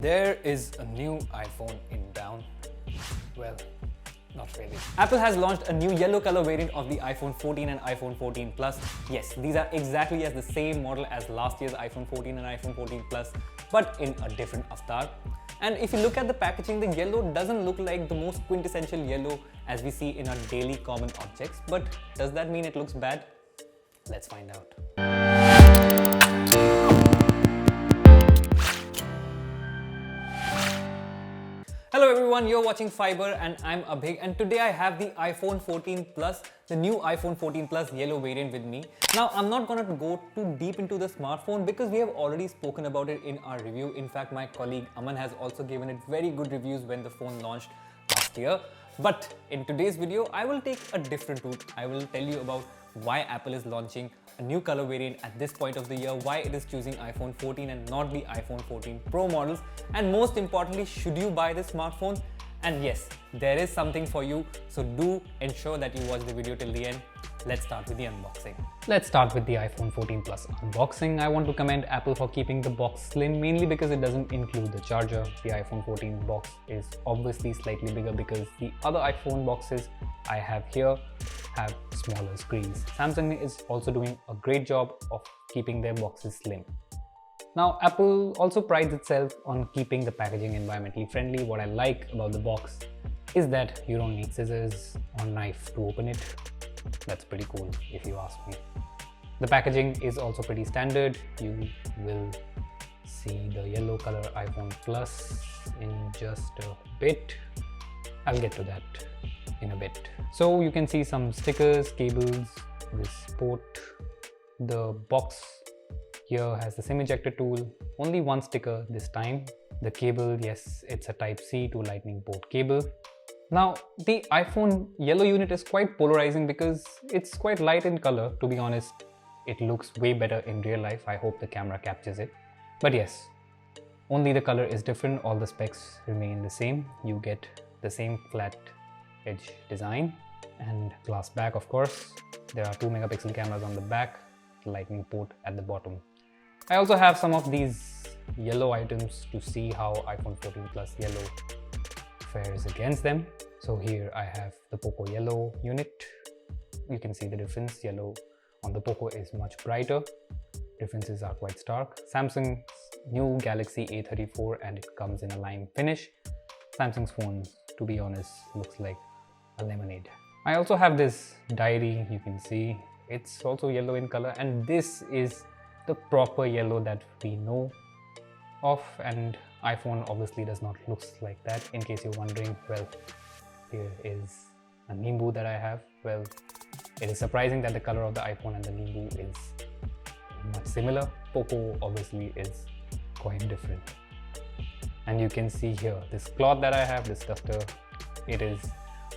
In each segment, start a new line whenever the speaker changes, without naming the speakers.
There is a new iPhone in town. Well, not really. Apple has launched a new yellow color variant of the iPhone 14 and iPhone 14 Plus. Yes, these are exactly as the same model as last year's iPhone 14 and iPhone 14 Plus, but in a different avatar. And if you look at the packaging, the yellow doesn't look like the most quintessential yellow as we see in our daily common objects. But does that mean it looks bad? Let's find out. Hello everyone, you're watching Fiiber and I'm Abhig, and today I have the iPhone 14 Plus, the new iPhone 14 Plus yellow variant with me. Now I'm not gonna go too deep into the smartphone because we have already spoken about it in our review. In fact, my colleague Aman has also given it very good reviews when the phone launched last year. But in today's video, I will take a different route. I will tell you about why Apple is launching a new color variant at this point of the year, why it is choosing iPhone 14 and not the iPhone 14 Pro models, and most importantly, should you buy this smartphone? And yes, there is something for you, so do ensure that you watch the video till the end. Let's start with the unboxing. Let's start with the iPhone 14 Plus unboxing. I want to commend Apple for keeping the box slim, mainly because it doesn't include the charger. The iPhone 14 box is obviously slightly bigger because the other iPhone boxes I have here have smaller screens. Samsung is also doing a great job of keeping their boxes slim. Now, Apple also prides itself on keeping the packaging environmentally friendly. What I like about the box is that you don't need scissors or knife to open it. That's pretty cool if you ask me. The packaging is also pretty standard. You will see the yellow color iPhone Plus in just a bit. I'll get to that in a bit. So you can see some stickers, cables, this port. The box here has the SIM ejector tool. Only one sticker this time. The cable, yes, it's a Type-C to Lightning port cable. Now, the iPhone yellow unit is quite polarizing because it's quite light in color. To be honest, it looks way better in real life. I hope the camera captures it. But yes, only the color is different. All the specs remain the same. You get the same flat edge design and glass back, of course. There are 2 megapixel cameras on the back, Lightning port at the bottom. I also have some of these yellow items to see how iPhone 14 Plus yellow fares against them. So here I have the Poco yellow unit. You can see the difference. Yellow on the Poco is much brighter. Differences are quite stark. Samsung's new Galaxy A34 and it comes in a lime finish. Samsung's phone, to be honest, looks like a lemonade. I also have this diary, you can see. It's also yellow in color, and this is the proper yellow that we know of, and iPhone obviously does not look like that. In case you're wondering, well, here is a Nimbu that I have. Well, it is surprising that the color of the iPhone and the Nimbu is much similar. Poco obviously is quite different. And you can see here, this cloth that I have, this duster, it is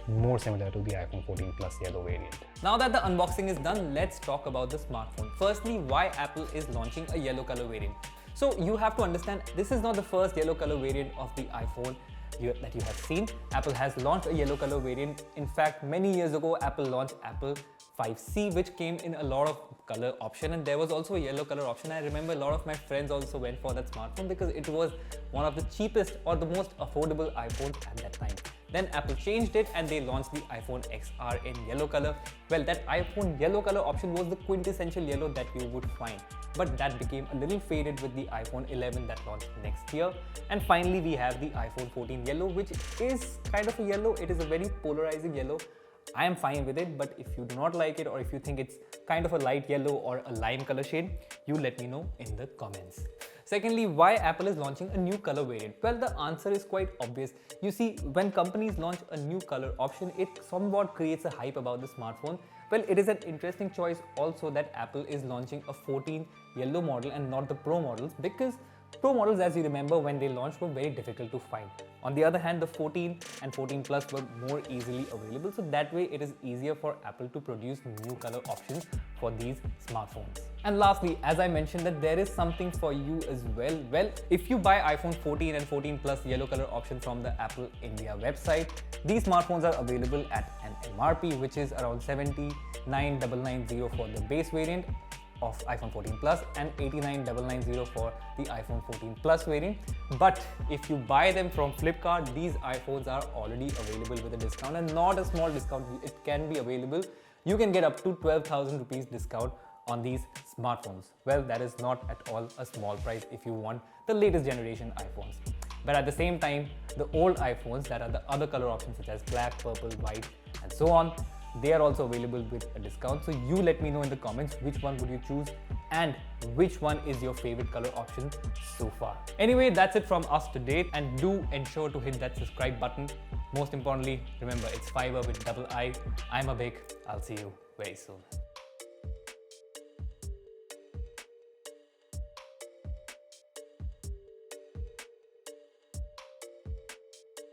more similar to the iPhone 14 Plus yellow variant. Now that the unboxing is done, let's talk about the smartphone. Firstly, why Apple is launching a yellow color variant. So you have to understand, this is not the first yellow color variant of the iPhone that you have seen. Apple has launched a yellow color variant. In fact, many years ago, Apple launched Apple 5C, which came in a lot of color option, and there was also a yellow color option. I remember a lot of my friends also went for that smartphone because it was one of the cheapest or the most affordable iPhones at that time. Then Apple changed it and they launched the iPhone XR in yellow color. Well, that iPhone yellow color option was the quintessential yellow that you would find. But that became a little faded with the iPhone 11 that launched next year. And finally, we have the iPhone 14 yellow, which is kind of a yellow. It is a very polarizing yellow. I am fine with it, but if you do not like it or if you think it's kind of a light yellow or a lime color shade, you let me know in the comments. Secondly, why Apple is launching a new color variant? Well, the answer is quite obvious. You see, when companies launch a new color option, it somewhat creates a hype about the smartphone. Well, it is an interesting choice also that Apple is launching a 14 yellow model and not the Pro models, because Pro models, as you remember, when they launched were very difficult to find. On the other hand, the 14 and 14 Plus were more easily available, so that way it is easier for Apple to produce new color options for these smartphones. And lastly, as I mentioned, that there is something for you as well. Well, if you buy iPhone 14 and 14 Plus yellow color option from the Apple India website, these smartphones are available at an MRP which is around 79,990 for the base variant. of iPhone 14 Plus and 89,990 for the iPhone 14 Plus variant. But if you buy them from Flipkart, these iPhones are already available with a discount, and not a small discount. It can be available. You can get up to 12,000 rupees discount on these smartphones. Well, that is not at all a small price if you want the latest generation iPhones. But at the same time, the old iPhones that are the other color options such as black, purple, white and so on, they are also available with a discount. So you let me know in the comments which one would you choose and which one is your favorite color option so far. Anyway, that's it from us today, and do ensure to hit that subscribe button. Most importantly, remember it's Fiiber with double I. I'm Abhig. I'll see you very soon.